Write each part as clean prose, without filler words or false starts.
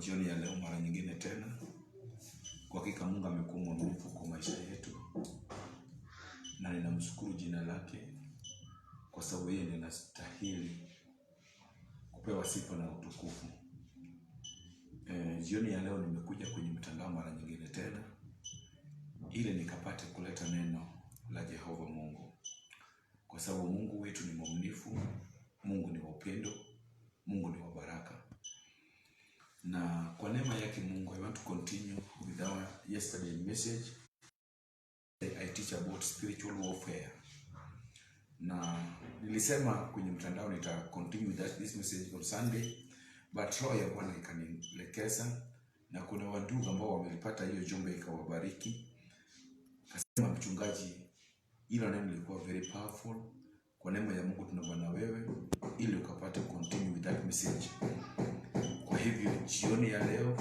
jioni ya leo mara nyingine tena. Kwa hakika Mungu amekuwa mwaminifu kwa maisha yetu, na ninamshukuru jina lake kwa sababu yeye ndiye anastahili kupewa sifa na utukufu. Jioni ya leo nimekuja kwenye mtandao mara nyingine tena ili nikapate kuleta neno la Jehova Mungu, kwa sababu Mungu wetu ni mwaminifu, Mungu ni wa upendo, Mungu ni wa baraka. Na kwa neema yake Mungu, I want to continue with our yesterday message. I teach about spiritual warfare. Na nilisema kwenye mtandao nita continue with this message on Sunday, but roho ya Bwana ikanielekeza, na kuna wandugu ambao wamelipata hiyo jumbe ikawabariki. Kasema mchungaji, hilo neno lilikuwa very powerful. Kwa neema ya Mungu tunaomba na wewe ili ukapate continue with that message. Kwa hivyo jioni ya leo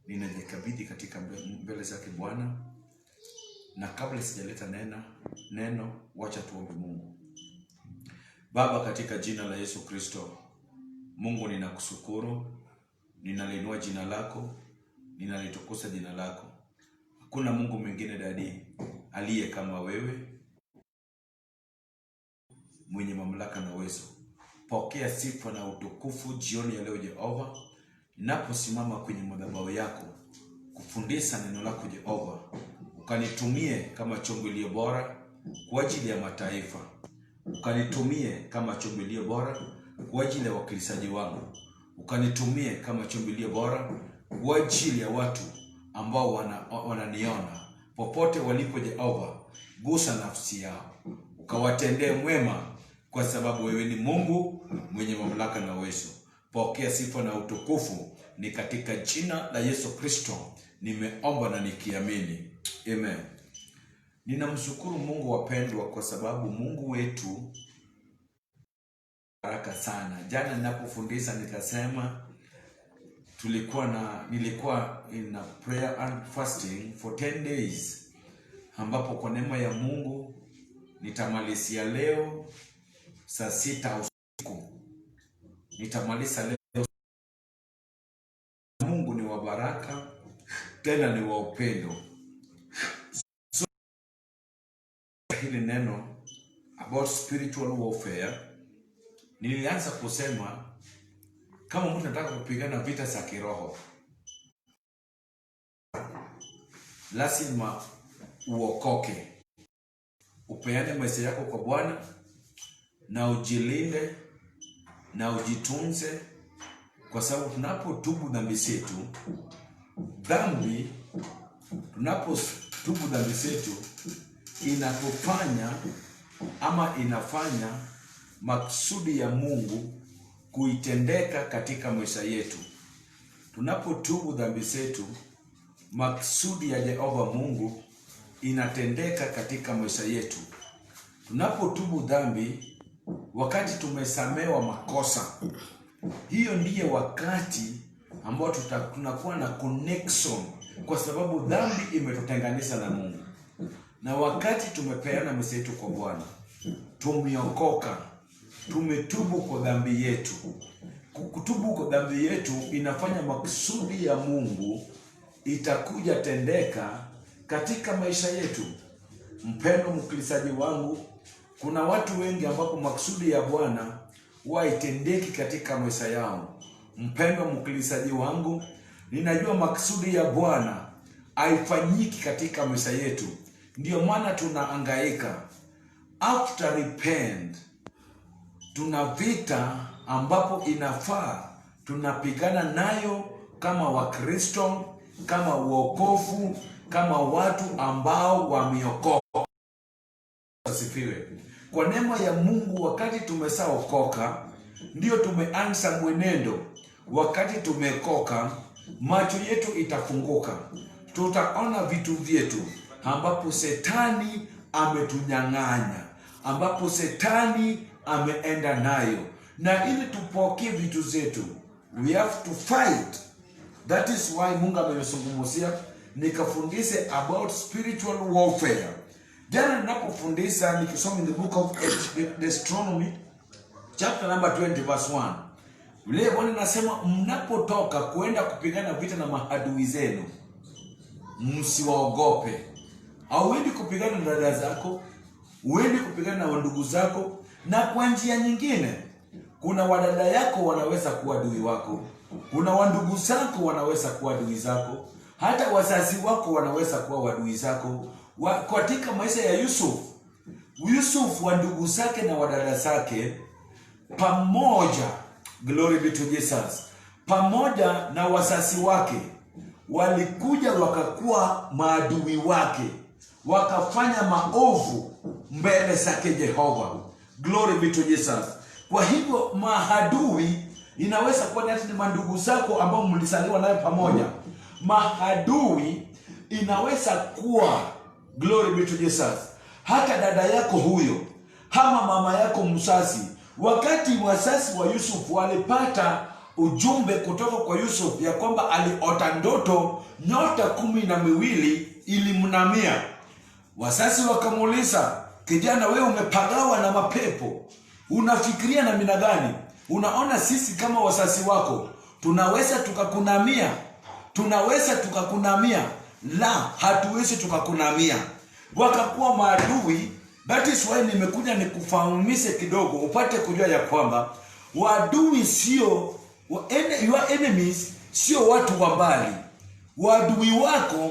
ninajikabidhi katika mbele zake Bwana, na kabla sijaleta neno wacha tuombe Mungu. Baba, katika jina la Yesu Kristo, Mungu ninakushukuru, ninaliinua jina lako, ninalitukuza jina lako. Hakuna Mungu mwingine dadi aliye kama wewe, mwenye mamlaka na uwezo. Pokea sifa na utukufu jioni ya leo Jehova, ninaposimama kwenye madhabahu yako kufundisha neno lako Jehova. Ukanitumie kama chombo iliyo bora kwa ajili ya mataifa. Ukanitumie kama chombo iliyo bora kwa ajili ya wakilishaji wangu. Ukanitumie kama chombo iliyo bora kwa ajili ya watu ambao wananiona popote walipo Jehova. Gusa nafsi yao, ukawatendee mwema, kwa sababu wewe ni Mungu mwenye mamlaka na uwezo. Pokea sifa na utukufu, ni katika jina la Yesu Kristo nimeomba na nikiamini. Amen. Ninamshukuru Mungu wapendwa, kwa sababu Mungu wetu baraka sana. Jana ninapofundisha nikasema nilikuwa in a prayer and fasting for 10 days, ambapo kwa neema ya Mungu nitamalizia leo saa 6 usiku. Nitamaliza leo. Mungu ni wa baraka, tena ni wa upendo. So, hili neno about spiritual warfare nilianza kusema kama mtu anataka kupigana vita za kiroho, lazima uokoke, upeane maisha yako kwa Bwana, na ujilinde na ujitunze, kwa sababu tunapotubu dhambi zetu, inatufanya ama inafanya maksudi ya Mungu kuitendeka katika maisha yetu. Tunapotubu dhambi zetu, maksudi ya Jehova Mungu inatendeka katika maisha yetu. Tunapotubu dhambi, wakati tumesamewa makosa, hiyo ndiye wakati ambao tunakuwa na connection, kwa sababu dhambi imetutenganisha na Mungu. Na wakati tumepeana maisha yetu kwa Bwana, tumeokoka, tumetubu kwa dhambi yetu. Kutubu kwa dhambi yetu inafanya maksudi ya Mungu itakuja tendeka katika maisha yetu. Mpendo mkilisaji wangu, kuna watu wengi ambapo maksudi ya Bwana haitendeki katika maisha yao. Mpendo mkilisaji wangu, ninajua maksudi ya Bwana haifanyiki katika maisha yetu. Ndio maana tunahangaika. After repent, tuna vita ambapo inafaa tunapigana nayo kama Wakristo, kama wokovu, kama watu ambao wameokoka. Asifiwe. Kwa neema ya Mungu, wakati tumesaokoka ndio tumeanza mwenendo. Wakati tumekoka, macho yetu itafunguka, tutaona vitu vyetu ambapo Setani ametunyang'anya, ambapo Setani ameenda nayo. Na ili tupokee vitu zetu, we have to fight. That is why Mungu amenisungumzia nikafundisha about spiritual warfare. Jana ninapofundisha nikisoma in the book of Deuteronomy chapter number 20 verse 1. Biblia Bwana inasema mnapotoka kuenda kupigana vita na maadui zenu, msiwaogope. Hauendi kupigana na dada zako, uendi kupigana na ndugu zako, na kwa njia nyingine kuna wadada yako wanaweza kuwa adui wako, kuna wandugu zako wanaweza kuwa adui zako, hata wazazi wako wanaweza kuwa wadui zako. Katika maisha ya Yusuf wa ndugu zake na wadada zake pamoja, glory be to Jesus, pamoja na wazazi wake walikuja wakakuwa maadui wake, wakafanya maovu mbele zake Jehova. Glory be to Jesus. Kwa hivyo maadui inaweza kuwa ni mandugu zako ambao mlisaliwa naye pamoja. Maadui inaweza kuwa, glory be to Jesus, hata dada yako huyo ama mama yako mzazi. Wakati wazazi wa Yusuf walipata ujumbe kutoka kwa Yusuf ya kwamba aliota ndoto, nyota 12 ilimnamia, wazazi wakamuuliza, kijana, wewe umepagawa na mapepo, unafikiria na mina gani? Unaona sisi kama wazazi wako tunaweza tukakunamia? Tunaweza tukakunamia? La, hatuwezi tukakunamia. Wakakuwa maadui. That is why nimekuja nikufahamishe kidogo upate kujua ya kwamba wadui sio, your enemies sio watu wa mbali. Wadui wako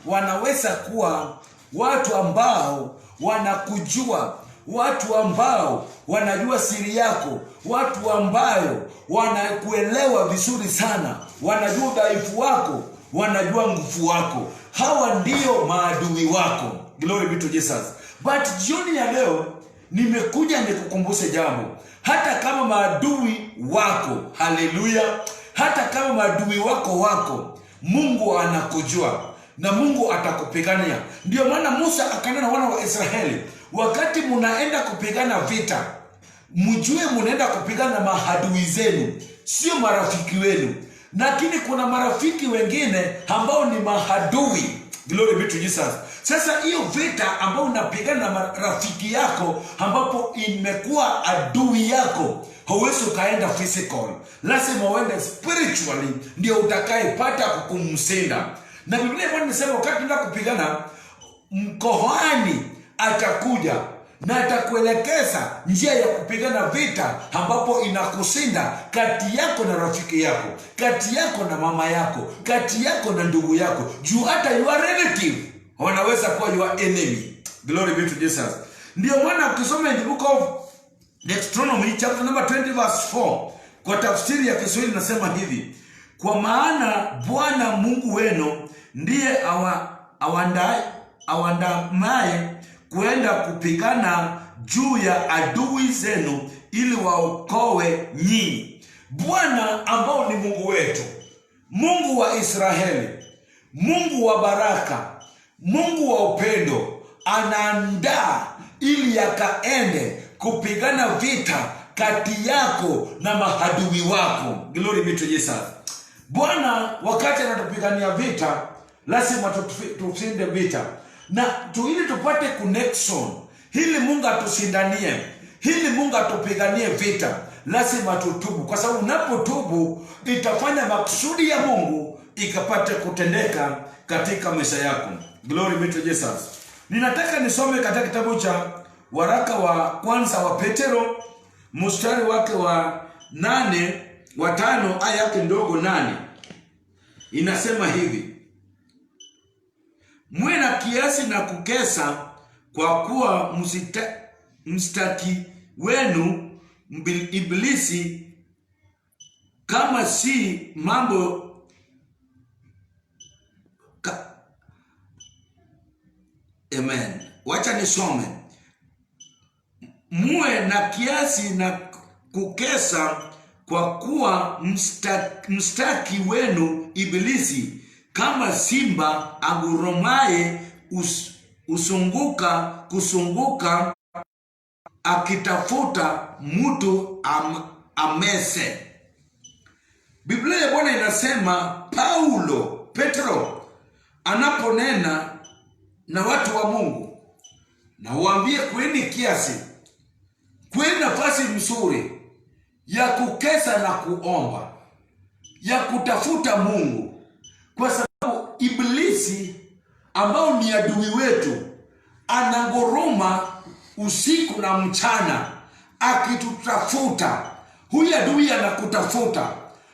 wanaweza kuwa watu ambao wanakujua, watu ambao wanajua siri yako, watu ambao wanakuelewa vizuri sana, wanajua udhaifu wako, wanajua nguvu wako. Hawa ndio maadui wako. Glory be to Jesus. But jioni ya leo nimekuja nikukumbushe jambo. Hata kama maadui wako, haleluya, hata kama maadui wako, Mungu anakujua na Mungu atakupigania. Ndio maana Musa akanena wana wa Israeli, wakati munaenda kupigana vita, mjue munaenda kupigana na maadui zenu, sio marafiki wenu. Lakini kuna marafiki wengine ambao ni maadui. Glory be to Jesus. Sasa hiyo vita ambao unapigana na rafiki yako ambapo imekuwa adui yako, hauwezi ukaenda physical, lazima uende spiritually, ndio utakayepata kumshinda. Na Biblia inasema wakati unaenda kupigana, mkohani atakuja na atakuelekeza njia ya kupigana vita ambapo inakushinda, kati yako na rafiki yako, kati yako na mama yako, kati yako na ndugu yako, juu hata your relative wanaweza kuwa your enemy. Glory be to Jesus. Ndio maana ukisoma in the book of Deuteronomy chapter number 20 verse 4, kwa tafsiri ya Kiswahili nasema hivi: kwa maana Bwana Mungu wenu ndiye awandamaye kuenda kupigana juu ya adui zenu ili waokoe nyinyi. Bwana ambao ni Mungu wetu, Mungu wa Israeli, Mungu wa baraka, Mungu wa upendo, anaandaa ili yakaende kupigana vita kati yako na maadui wako. Glory be to Jesus. Bwana wakati anatupigania vita, lazima tushinde vita. Na ili tupate connection, ili Mungu atushindanie, ili Mungu atupiganie vita, lazima tutubu. Kwa sababu unapotubu itafanya makusudi ya Mungu ikapate kutendeka katika maisha yako. Glory be to Jesus. Ninataka nisome katika kitabu cha waraka wa kwanza wa Petero, mstari wake wa 5 aya yake ndogo 8. Inasema hivi: mwe na kiasi na kukesa, kwa kuwa mstaki wenu Ibilisi kama si mambo Amen. Wacha nisome. Muwe na kiasi na kukesa, kwa kuwa mstaki wenu Ibilisi kama simba agurumaye kusunguka akitafuta mtu amese. Biblia ya Bwana inasema Petro anaponena na watu wa Mungu, na waambie kweni kiasi, kweni nafasi mzuri ya kukesa na kuomba, ya kutafuta Mungu, kwa sababu Ibilisi ambao ni adui wetu ananguruma usiku na mchana akitutafuta. Huyu adui anakutafuta,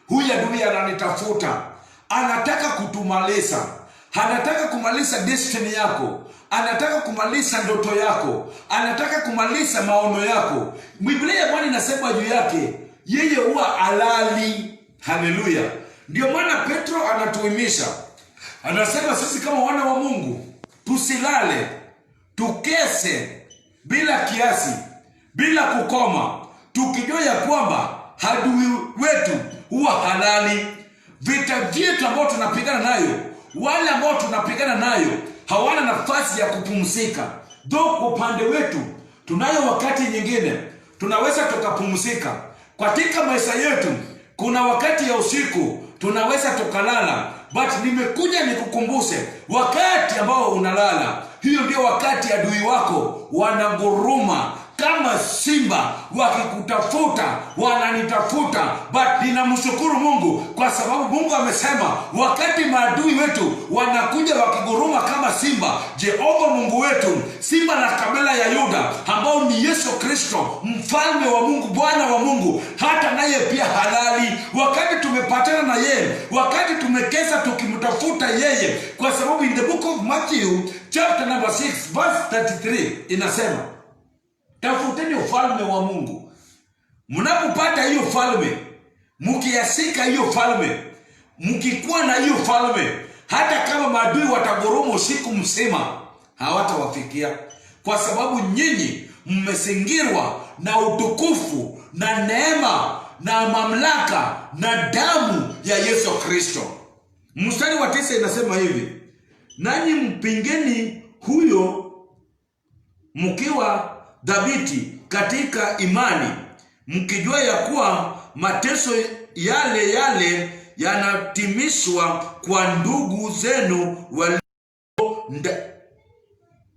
huyu adui ananitafuta, anataka kutumaliza, anataka kumaliza destiny yako, anataka kumaliza ndoto yako, anataka kumaliza maono yako. Biblia ya Bwana inasema juu yake, yeye huwa halali. Haleluya! Ndio maana Petro anatuhimiza, anasema sisi kama wana wa Mungu tusilale, tukese bila kiasi, bila kukoma, tukijua ya kwamba adui wetu huwa halali. Vita vyetu ambao tunapigana nayo, wale ambao tunapigana nayo hawana nafasi ya kupumzika. Kwa upande wetu tunayo wakati nyingine tunaweza tukapumzika. Katika maisha yetu kuna wakati ya usiku tunaweza tukalala, but nimekuja nikukumbushe, wakati ambao unalala, hiyo ndio wakati adui wako wananguruma kama simba wakikutafuta, wananitafuta. But ninamshukuru Mungu kwa sababu Mungu amesema wakati maadui wetu wanakuja wakiguruma kama simba, Jehova Mungu wetu, simba la kabila ya Yuda, ambao ni Yesu Kristo, mfalme wa Mungu, Bwana wa Mungu, hata naye pia halali. Wakati tumepatana na yeye, wakati tumekesa tukimtafuta yeye, kwa sababu in the book of Matthew chapter number 6 verse 33 inasema, tafuteni ufalme wa Mungu. Mnapopata hiyo falme, mkiasika hiyo falme, mkikuwa na hiyo falme, hata kama maadui watagoromo usiku mzima, hawatawafikia, kwa sababu nyinyi mmezingirwa na utukufu na neema na mamlaka na damu ya Yesu Kristo. Mstari wa 9 inasema hivi, nanyi mpingeni huyo mkiwa dhabiti katika imani, mkijua ya kuwa mateso yale yale yanatimizwa kwa ndugu zenu walio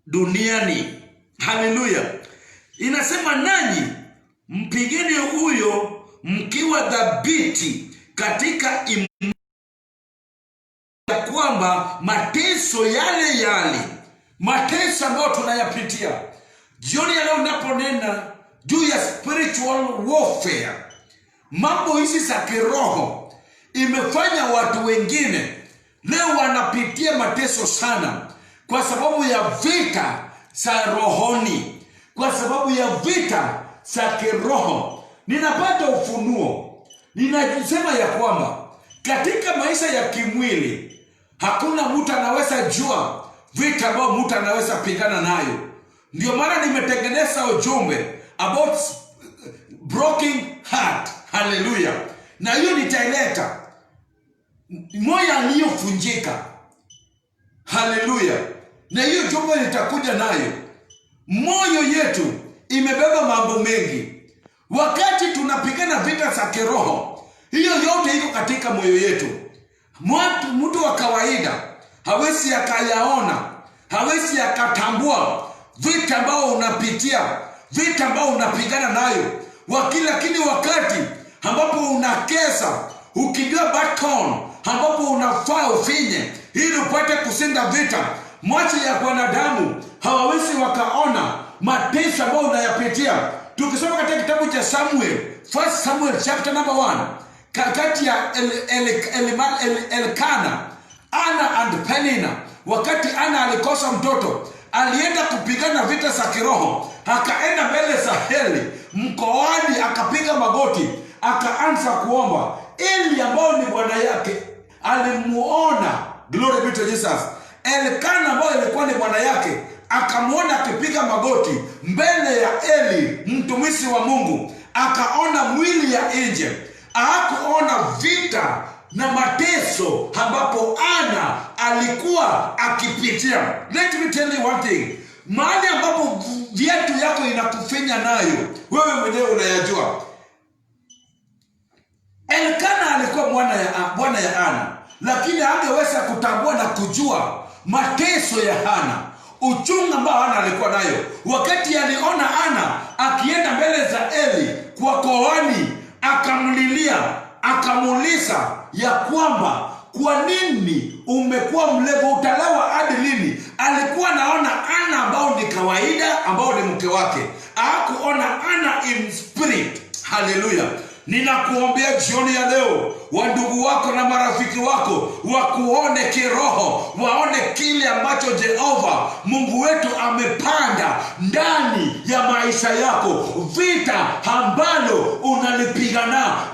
duniani. Haleluya! Inasema nanyi mpigeni huyo mkiwa dhabiti katika imani, ya kwamba mateso yale yale, mateso ambayo tunayapitia. Jioni ya leo naponena juu ya spiritual warfare, mambo hizi za kiroho imefanya watu wengine leo wanapitia mateso sana, kwa sababu ya vita za rohoni, kwa sababu ya vita za kiroho. Ninapata ufunuo, ninasema ya kwamba katika maisha ya kimwili hakuna mtu anaweza jua vita ambayo mtu anaweza pigana nayo. Ndio maana nimetengeneza ujumbe about broken heart. Haleluya! Na hiyo nitaileta moyo aliyofunjika. Haleluya! Na hiyo jumbe nitakuja nayo. Moyo yetu imebeba mambo mengi. Wakati tunapigana vita za kiroho, hiyo yote iko katika moyo yetu. Mtu wa kawaida hawezi akayaona, hawezi akatambua vita ambao unapitia, vita ambao unapigana nayo. Lakini wakati ambapo unakesa, ukijua baton ambapo unafaa ufinye ili upate kushinda vita, macho ya wanadamu hawawezi wakaona mateso ambayo unayapitia. Tukisoma katika kitabu cha Samuel, 1 Samuel chapter number 1, kati ya Elkana, Ana and Penina. Wakati Ana alikosa mtoto, alienda kupigana vita za kiroho, akaenda mbele za Eli mkoani, akapiga magoti, akaanza kuomba. Eli ambao ni bwana yake alimuona, glory be to Jesus. Elkana ambao alikuwa ni bwana yake akamuona akipiga magoti mbele ya Eli mtumishi wa Mungu, akaona mwili ya nje, hakuona vita na mateso ambapo Ana alikuwa akipitia. Let me tell you one thing, mahali ambapo viatu yako inakufinya nayo, wewe mwenyewe unayajua. Elkana alikuwa bwana ya Ana, lakini hangeweza kutambua na kujua mateso ya Ana, uchungu ambao Ana alikuwa nayo. Wakati aliona Ana akienda mbele za Eli kwa koani, akamlilia, akamuuliza ya kwamba kwa nini umekuwa mlevu, utalewa hadi lini? Alikuwa naona Ana ambao ni kawaida, ambao ni mke wake. Hakuona Ana in spirit. Haleluya. Ninakuombea jioni ya leo, wandugu wako na marafiki wako wakuone kiroho, waone kile ambacho Jehova Mungu wetu amepanda ndani ya maisha yako. Vita ambalo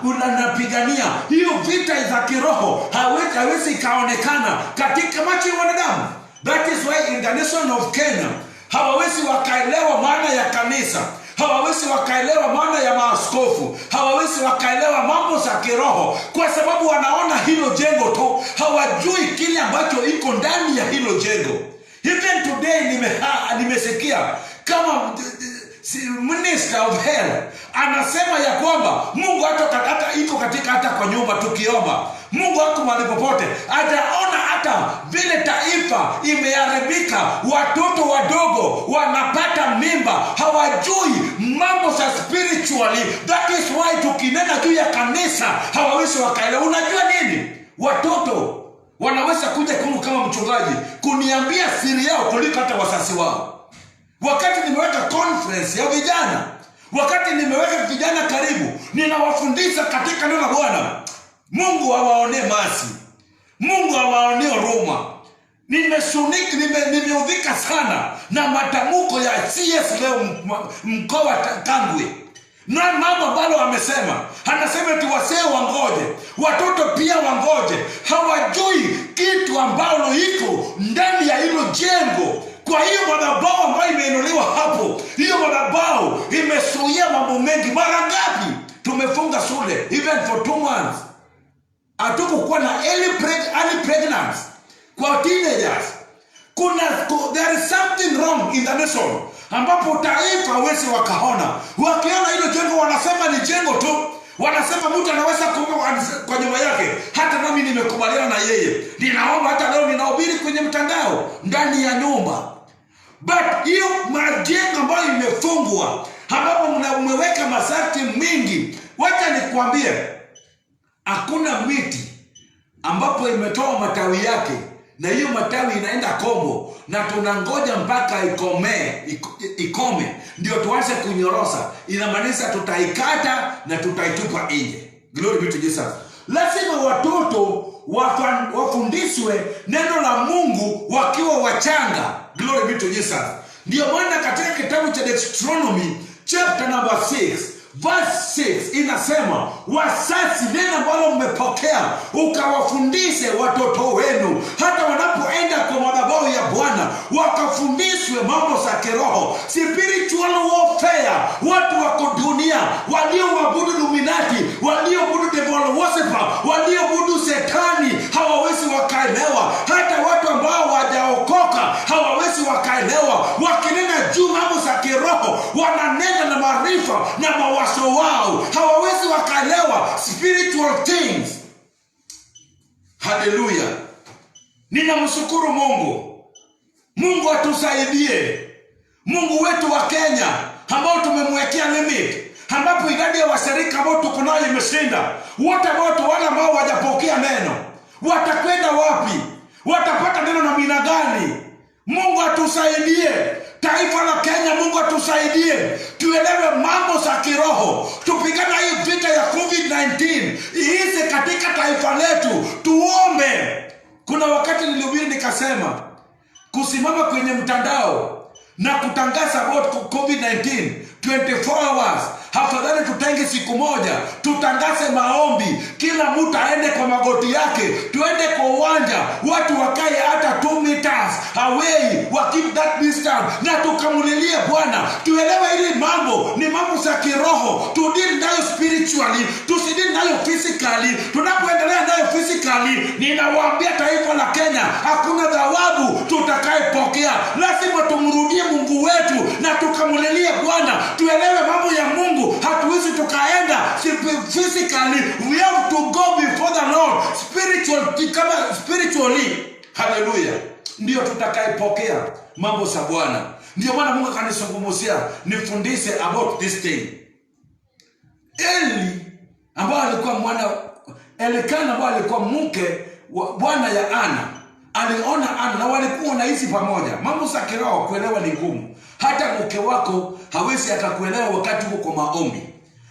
unanapigania, hiyo vita za kiroho hawezi kaonekana katika macho ya wanadamu. That is why in the nation of Kenya hawawezi wakaelewa maana ya kanisa, hawawezi wakaelewa maana ya maaskofu, hawawezi wakaelewa mambo za kiroho, kwa sababu wanaona hilo jengo tu, hawajui kile ambacho iko ndani ya hilo jengo. Even today nimesikia kama minister of health anasema ya kwamba Mungu hata iko katika, hata kwa nyumba tukiomba, Mungu hako mahali popote. Ataona hata vile taifa imeharibika, watoto wadogo wanapata mimba, hawajui mambo za spiritually. That is why tukinena juu ya kanisa hawawezi wakaelewa. Unajua nini? Watoto wanaweza kuja kwangu kama mchungaji kuniambia siri yao kuliko hata wazazi wao. Wakati nimeweka conference ya vijana, wakati nimeweka vijana karibu, ninawafundisha katika neno la Bwana, Mungu awaonee mercy, Mungu awaonee huruma. Nimeudhika sana na matamko ya CS leo mkoa wa Kangwe. Na mambo ambalo amesema, anasema eti wasee wangoje, watoto pia wangoje. Hawajui kitu ambalo iko ndani ya hilo jengo. Kwa hiyo madhabahu ambayo imeinuliwa hapo, hiyo madhabahu imesuia mambo mengi. Mara ngapi tumefunga shule even for 2 months? Hatukukuwa na early pregnancy kwa teenagers. There is something wrong in the nation, ambapo taifa hawezi wakaona. Wakiona hilo jengo wanasema ni jengo tu. Wanasema mtu anaweza kuwa kwa nyumba yake. Hata nami nimekubaliana na yeye. Ninaomba hata leo ninahubiri kwenye mtandao ndani ya nyumba. But hiyo majengo ambayo imefungwa, ambapo mmeweka masharti mingi, wacha nikwambie, hakuna miti ambapo imetoa matawi yake na hiyo matawi inaenda kombo na tunangoja mpaka ikome ndio tuanze kunyorosa. Inamaanisha tutaikata na tutaitupa nje. Glory be to Jesus. Lazima watoto wafundishwe neno la Mungu wakiwa wachanga. Glory be to Jesus. Ndio maana katika kitabu cha Deuteronomy chapter number 6 verse 6 inasema, wazazi, neno ambalo mmepokea ukawafundishe watoto wenu, hata wanapoenda kwa madhabahu ya Bwana wakafundishwe mambo za kiroho, spiritual warfare. Watu wako dunia walioabudu Illuminati, walioabudu devil worshiper, walioabudu Shetani hawawezi wakaelewa. Hata watu ambao hawajaokoka hawawezi wakaelewa. Wakinena juu mambo za kiroho, wananena na maarifa na mawazo wao, hawawezi wakaelewa spiritual things. Hallelujah. Ninamshukuru Mungu. Mungu atusaidie. Mungu wetu wa Kenya ambao tumemwekea limit, ambapo idadi ya washirika ambao tuko nayo imeshinda. Wote wale ambao hawajapokea neno watakwenda wapi? Watapata neno na mina gani? Mungu atusaidie. Taifa la Kenya, Mungu atusaidie tuelewe mambo za kiroho. Tupigana hii vita ya COVID-19 iishe katika taifa letu. Tuombe. Kuna wakati nilihubiri nikasema, kusimama kwenye mtandao na kutangaza about COVID-19 24 hours, afadhali tutenge siku moja, tutangaze maombi, kila mtu aende kwa magoti yake, tuende kwa uwanja, watu wakae hata 2 meters away, keep that distance, na tukamulilie Bwana. Tuelewe hili mambo ni mambo za kiroho, tudili nayo spiritually, tusidili nayo physically. Tunapoendelea nayo physically, ninawaambia taifa la Kenya hakuna thawabu tutakayepokea. Lazima tumrudie Mungu wetu na tukamulilie Bwana. Tuelewe mambo ya Mungu, hatuwezi tukaenda physically. We have to go before the Lord spiritually. Hallelujah. Ndio tutakayepokea mambo za Bwana. Ndio maana Mungu akanisungumzia nifundishe about this thing. Eli ambao alikuwa mwana Elikana, ambao alikuwa mke wa bwana ya Ana, aliona Ana na walikuwa wanaishi pamoja. Mambo za kiroho kuelewa ni ngumu. Hata mke wako hawezi akakuelewa wakati uko kwa maombi.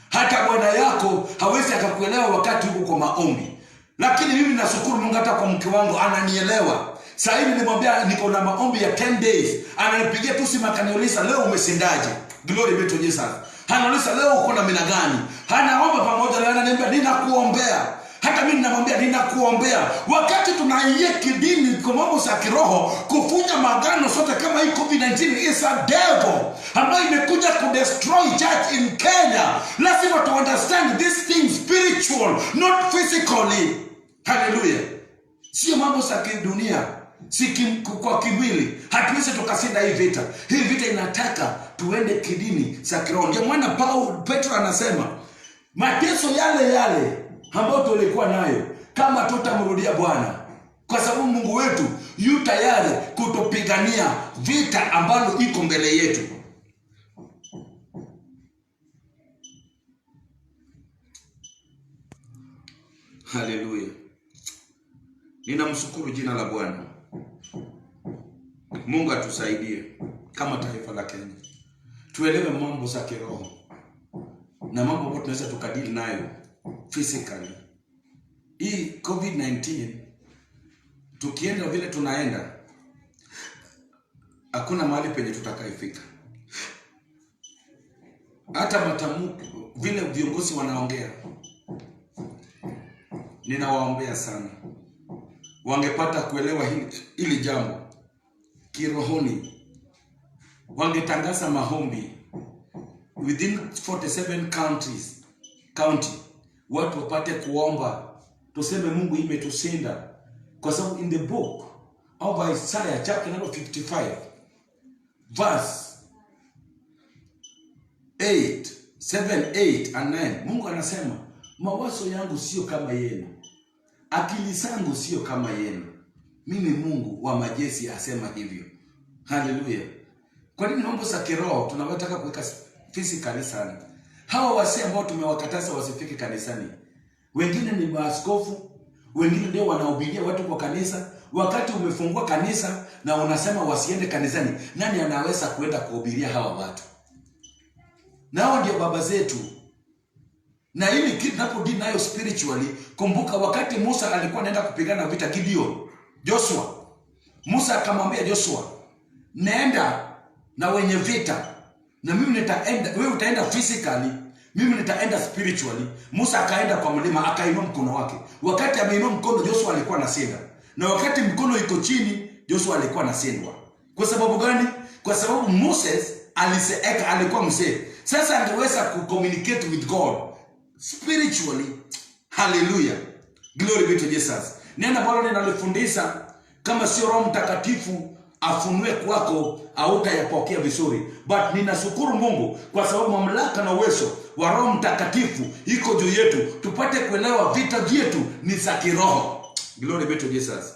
Hata bwana yako hawezi akakuelewa wakati uko kwa maombi. Lakini mimi nashukuru Mungu, hata kwa mke wangu ananielewa. Sasa hivi nilimwambia niko na maombi ya 10 days. Ananipigia tu simu akaniuliza leo umeshindaje? Glory be to Jesus. Anauliza leo uko na mina gani? Anaomba pamoja na ananiambia ninakuombea. Hata mimi ninamwambia ninakuombea. Wakati tunaingia kidini kwa mambo za kiroho, kufunja magano sote kama hii COVID-19 is a devil ambayo imekuja ku destroy church in Kenya. Lazima to understand this thing spiritual, not physically. Hallelujah. Sio mambo za kidunia, kwa kimwili. Hatuwezi tukashinda hii vita. Hii vita inataka tuende kidini za kiroho. Ndio maana Petro anasema mateso yale ambayo tulikuwa nayo kama tutamrudia Bwana, kwa sababu Mungu wetu yu tayari kutupigania vita ambalo iko mbele yetu. Haleluya. Ninamshukuru jina la Bwana. Mungu atusaidie kama taifa la Kenya. Tuelewe mambo za kiroho na mambo ambayo tunaweza tukadili nayo physically. Hii COVID-19 tukienda vile tunaenda, hakuna mahali penye tutakaifika. Hata matamko vile viongozi wanaongea, ninawaombea sana wangepata kuelewa hili jambo kirohoni, wangetangaza maombi within 47 county, watu wapate kuomba, tuseme Mungu imetushinda. Kwa sababu in the book of Isaiah chapter number 55 verse 7, 8 and 9, Mungu anasema mawazo yangu sio kama yenu, akili zangu sio kama yenu. Mimi Mungu wa majeshi asema hivyo. Hallelujah. Kwa nini mambo za kiroho tunawataka kuweka physically sana? Hawa wasi ambao tumewakataza wasifike kanisani, wengine ni maaskofu, wengine ndio wanahubiria watu kwa kanisa. Wakati umefungua kanisa na unasema wasiende kanisani, nani anaweza kuenda kuhubiria hawa watu? Nao ndio baba zetu. Na hili kitu tunapodili nayo spiritually, kumbuka wakati Musa alikuwa anaenda kupigana vita Gideon, Joshua, Musa akamwambia Joshua, nenda na wenye vita, na mimi nitaenda, wewe utaenda physically, mimi nitaenda spiritually. Musa akaenda kwa mlima, akainua mkono wake. Wakati ameinua mkono, Joshua alikuwa anashinda, na wakati mkono iko chini, Joshua alikuwa anashindwa. Kwa sababu gani? Kwa sababu Moses alikuwa mzee. Sasa angeweza kucommunicate with God spiritually. Hallelujah. Glory be to Jesus. Neno ambalo ninalifundisha, kama sio Roho Mtakatifu afunue kwako, hautayapokea vizuri. But ninashukuru Mungu kwa sababu mamlaka na uwezo wa Roho Mtakatifu iko juu yetu, tupate kuelewa vita vyetu ni za kiroho. Glory be to Jesus.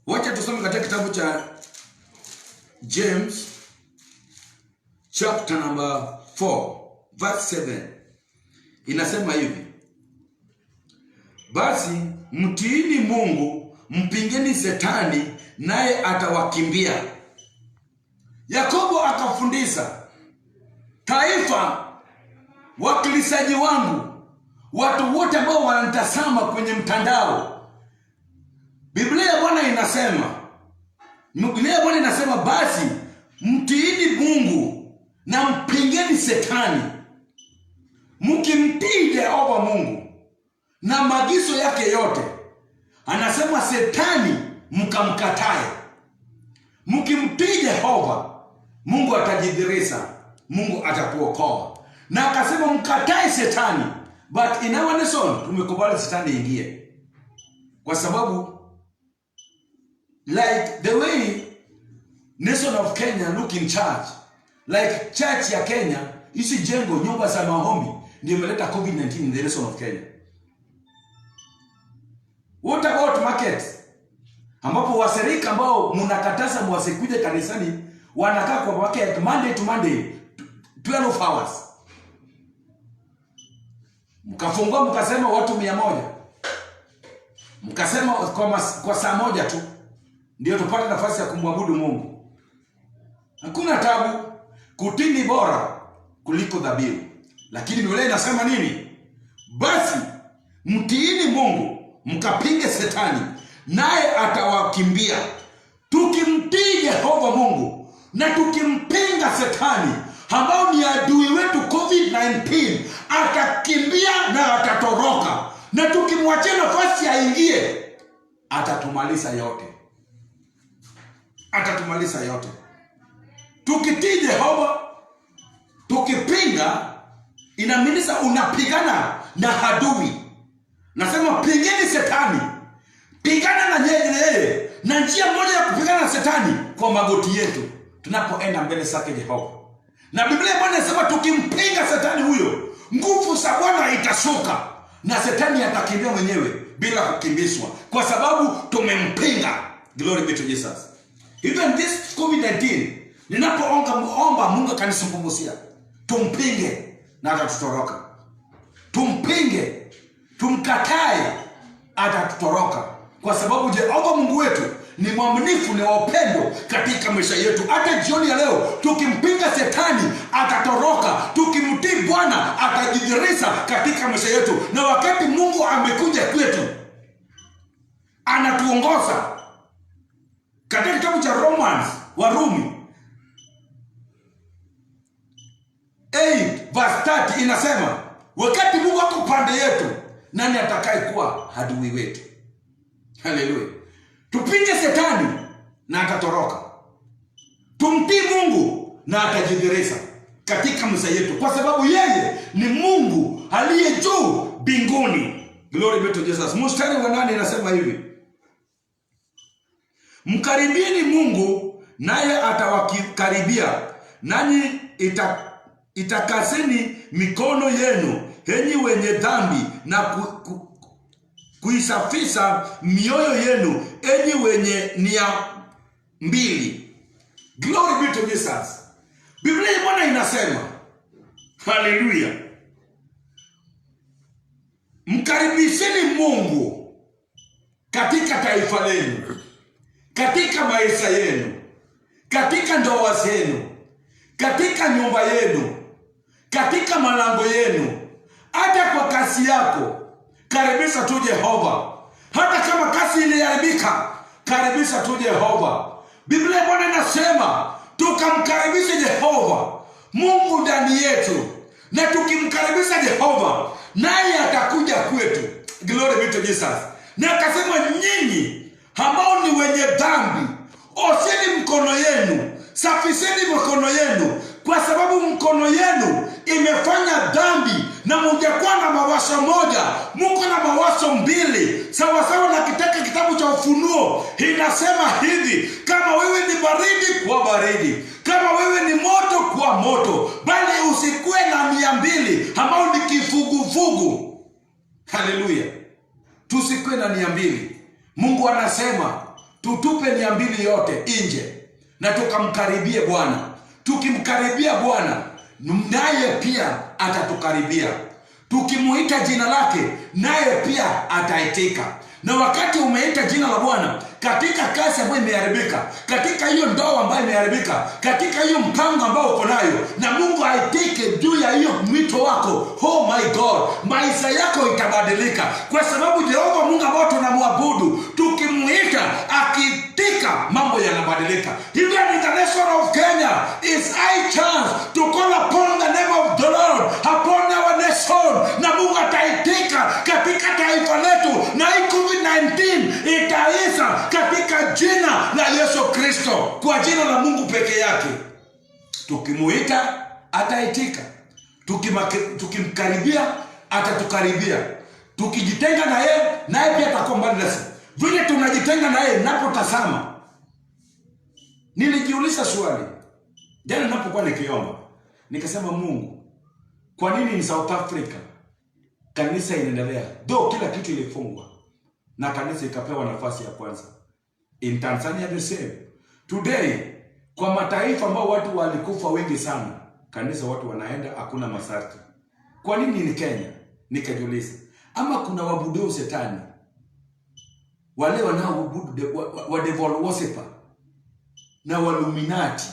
Wacha tusome katika kitabu cha James chapter number 4 verse 7. Inasema hivi: basi mtiini Mungu, mpingeni Shetani, naye atawakimbia. Yakobo akafundisha taifa, wakilisaji wangu, watu wote ambao wanatazama kwenye mtandao. Biblia ya Bwana inasema basi mtiini Mungu na mpingeni Shetani. Mkimtii Jehova Mungu na maagizo yake yote, anasema Shetani mkamkatae. Mkimtii Jehova, Mungu atajidhihirisha, Mungu atakuokoa. Na akasema mkatae Shetani. But in our nation tumekubali Shetani ingie, kwa sababu like the way nation of Kenya look in church, like church ya Kenya, isi jengo, nyumba za maombi ndio imeleta COVID-19 in the nation of Kenya. What about market, ambapo wasirika ambao mnakataza mwasikuje kanisani wanakaa kwa market Monday to Monday 12 hours. Mkafungua mkasema watu 100. Mkasema kwa saa moja tu ndio tupate nafasi ya kumwabudu Mungu. Hakuna tabu, kutii bora kuliko dhabihu. Lakini Biblia inasema nini? Basi mtiini Mungu, mkapinge Shetani, naye atawakimbia. Tukimtii Yehova Mungu na tukimpinga Shetani ambao ni adui wetu COVID-19, atakimbia na atatoroka. Na tukimwachia nafasi aingie, atatumaliza yote. Atatumaliza yote. Tukitii Yehova, tukipinga, inamaanisha unapigana na adui. Nasema pingeni Shetani. Pigana na yeye. Na njia moja ya kupigana na Shetani kwa magoti yetu tunapoenda mbele zake Yehova. Na Biblia Bwana inasema tukimpinga Shetani huyo, nguvu za Bwana itashuka na Shetani atakimbia mwenyewe bila kukimbizwa, kwa sababu tumempinga. Glory be to Jesus. Even this COVID-19, ninapoomba Mungu kanisungumzia, tumpinge na atatutoroka. Tumpinge, tumkatae, atatutoroka, kwa sababu Jehova Mungu wetu ni mwaminifu, ni wa upendo katika maisha yetu. Hata jioni ya leo tukimpinga Shetani atatoroka, tukimtii Bwana atajidhihirisha katika maisha yetu. Na wakati Mungu amekuja kwetu, anatuongoza. Katika kitabu cha Warumi 8:30 inasema, wakati Mungu ako pande yetu, nani atakaye kuwa adui wetu? Haleluya. Tupinge Shetani na atatoroka. Tumtii Mungu na atajidhihirisha katika maisha yetu, kwa sababu yeye ni Mungu aliye juu mbinguni. Glory be to Jesus. Mstari wa 8 inasema hivi: mkaribieni Mungu naye atawakaribia, nanyi itakaseni mikono yenu enyi wenye dhambi, na kuisafisha mioyo yenu enyi wenye nia mbili. Glory be to Jesus. Biblia Bwana inasema, haleluya, mkaribisheni Mungu katika taifa lenu, katika maisha yenu, katika ndoa zenu, katika nyumba yenu, katika malango yenu, hata kwa kazi yako. Karibisha tu Jehova. Hata kama kazi iliharibika, karibisha tu Jehova. Biblia Bwana inasema tukamkaribisha Jehova Mungu ndani yetu, na tukimkaribisha Jehova naye atakuja kwetu. Glory be to Jesus. Na akasema, nyinyi ambao ni wenye dhambi, osheni mkono yenu, safisheni mkono yenu, kwa sababu mkono yenu imefanya dhambi, na mungekuwa na mawazo moja, Mungu na mawazo mbili. Sawa sawa na kitabu cha Ufunuo inasema hivi: kama wewe ni baridi, kwa baridi; kama wewe ni moto, kwa moto; bali usikue na 200 ambao ni kifugufugu. Haleluya. Tusikue na 200. Mungu anasema tutupe 200 yote nje na tukamkaribie Bwana. Tukimkaribia Bwana, naye pia atatukaribia. Tukimuita jina lake, naye pia ataitika. Na wakati umeita jina la Bwana katika kazi ambayo imeharibika, katika hiyo ndoa ambayo imeharibika, katika hiyo mpango ambao uko nayo, na Mungu aitike juu ya hiyo mwito wako, oh my God, maisha yako itabadilika, kwa sababu Jehova Mungu ambao tunamwabudu, tukimuita akitika, mambo yanabadilika. Even in the nation of Kenya, it's high chance to call upon the name of the Lord upon our nation, na Mungu ataitika katika taifa letu, na COVID-19 itaisha katika jina la Yesu Kristo, kwa jina la Mungu peke yake. Tukimuita ataitika, tukimkaribia atatukaribia, tukijitenga na yeye, naye pia atakuwa mbali nasi. Vile tunajitenga na yeye, napotazama, nilijiuliza swali jana ninapokuwa nikiomba, nikasema, Mungu, kwa nini ni South Africa kanisa inaendelea, though kila kitu ilifungwa, na kanisa ikapewa nafasi ya kwanza? In Tanzania the same. Today, kwa mataifa ambao watu walikufa wengi sana, kanisa watu wanaenda, hakuna masharti. Kwa nini ni Kenya? Nikajiuliza, ama kuna waabudu shetani, wale wanaoabudu wa devil worshiper na Illuminati.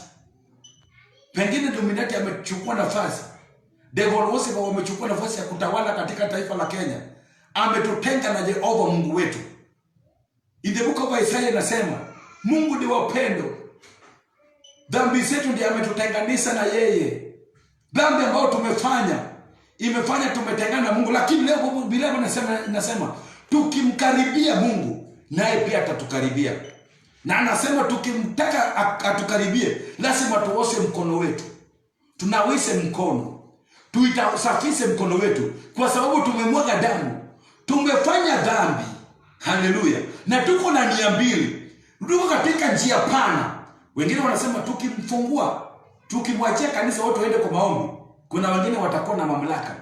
Pengine Illuminati amechukua nafasi, devil worshiper wamechukua nafasi ya kutawala katika taifa la Kenya. Ametutenga na Jehova Mungu wetu. In the book of Isaiah inasema Mungu ni wa upendo. Dhambi zetu ndiye ametutenganisha na yeye. Dhambi ambayo tumefanya imefanya tumetengana na Mungu, lakini leo Biblia inasema tukimkaribia Mungu naye pia atatukaribia. Na anasema tukimtaka atukaribie lazima tuoshe mkono wetu. Tunawishe mkono. Tuitasafishe mkono wetu kwa sababu tumemwaga damu. Tumefanya dhambi. Haleluya. Na tuko na nia mbili. Tuko katika njia pana. Wengine wanasema tukimfungua, tukimwachia kanisa wote waende kwa maombi, kuna wengine watakuwa na mamlaka,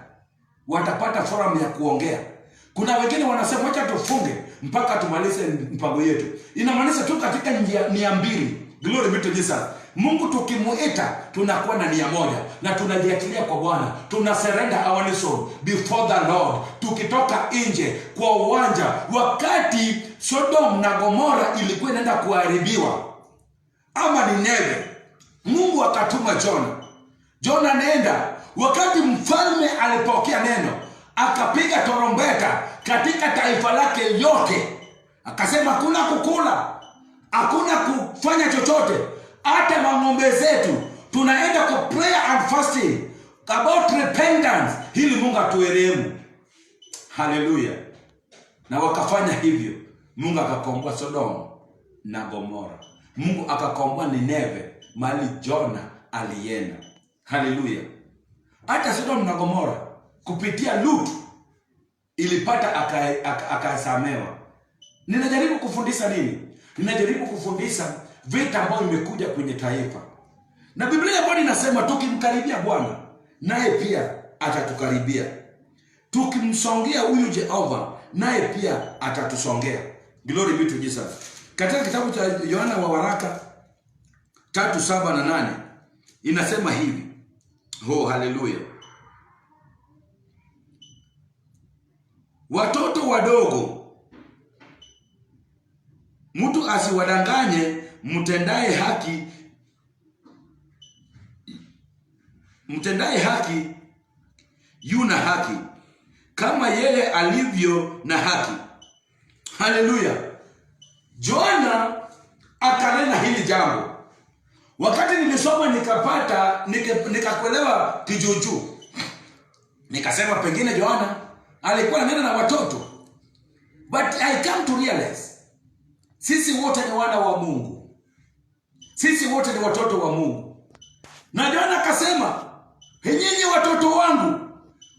watapata forum ya kuongea. Kuna wengine wanasema acha tufunge mpaka tumalize mpango yetu. Inamaanisha tu katika nia mbili. Glory be to Jesus. Mungu tukimuita tunakuwa na nia moja na tunajiachilia kwa Bwana. Tuna surrender our soul before the Lord. Tukitoka nje kwa uwanja, wakati Sodom na Gomora ilikuwa inaenda kuharibiwa ama Nineve, Mungu akatuma Jona nenda. Wakati mfalme alipokea neno, akapiga tarumbeta katika taifa lake yote, akasema hakuna kukula, hakuna kufanya chochote, hata mang'ombe zetu tunaenda kwa prayer and fasting about repentance ili Mungu atuerehemu. Haleluya. Na wakafanya hivyo. Mungu akakomboa Sodom na Gomora. Mungu akakomboa Nineve mahali Jona alienda. Haleluya. Hata Sodom na Gomora kupitia Lut ilipata akasamewa. Ninajaribu kufundisha nini? Ninajaribu kufundisha vita ambayo imekuja kwenye taifa. Na Biblia bado inasema tukimkaribia Bwana naye pia atatukaribia. Tukimsongea huyu Jehova naye pia atatusongea. Glory be to Jesus. Katika kitabu cha Yohana wa waraka 3:7 na 8 inasema hivi. Oh, haleluya. Watoto wadogo, mtu asiwadanganye, mtendaye haki yuna haki kama yeye alivyo na haki. Haleluya. Jona akanena hili jambo. Wakati nilisoma nikakuelewa kijuju. Nikasema pengine Jona alikuwa ananena na watoto. But I come to realize sisi wote ni wana wa Mungu. Sisi wote ni watoto wa Mungu. Na Jona akasema, "Nyinyi watoto wangu,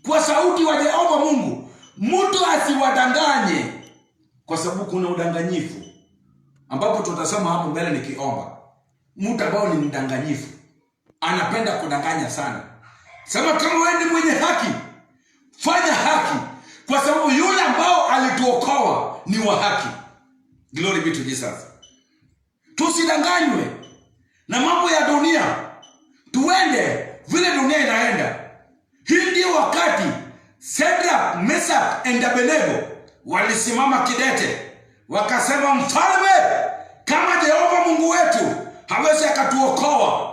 kwa sauti wa Jehova Mungu, mtu asiwadanganye." Kwa sababu kuna udanganyifu ambapo tutasema hapo mbele nikiomba. Mtu ambao ni mdanganyifu anapenda kudanganya sana. Sema kama wewe ni mwenye haki, fanya haki, kwa sababu yule ambao alituokoa ni wa haki. Glory be to Jesus. Tusidanganywe na mambo ya dunia, tuende vile dunia inaenda. Hii ndio wakati Shadrach, Meshach and Abednego walisimama kidete, wakasema, "Mfalme, kama Jehova Mungu wetu hawezi akatuokoa,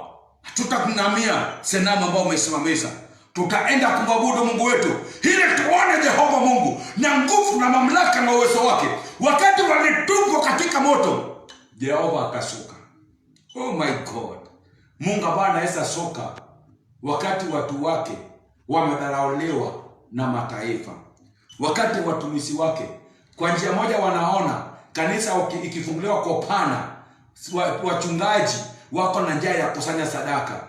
tutakunamia sanamu ambao umesimamisha. Tutaenda kumwabudu Mungu wetu ili tuone Jehova Mungu na nguvu na mamlaka na uwezo wake." Wakati walitupwa katika moto, Jehova akashuka. Oh my God. Mungu ambaye anaweza shuka wakati watu wake wamedharauliwa na mataifa. Wakati watumishi wake kwa njia moja wanaona kanisa ikifunguliwa kwa pana, wachungaji wako na njia ya kusanya sadaka.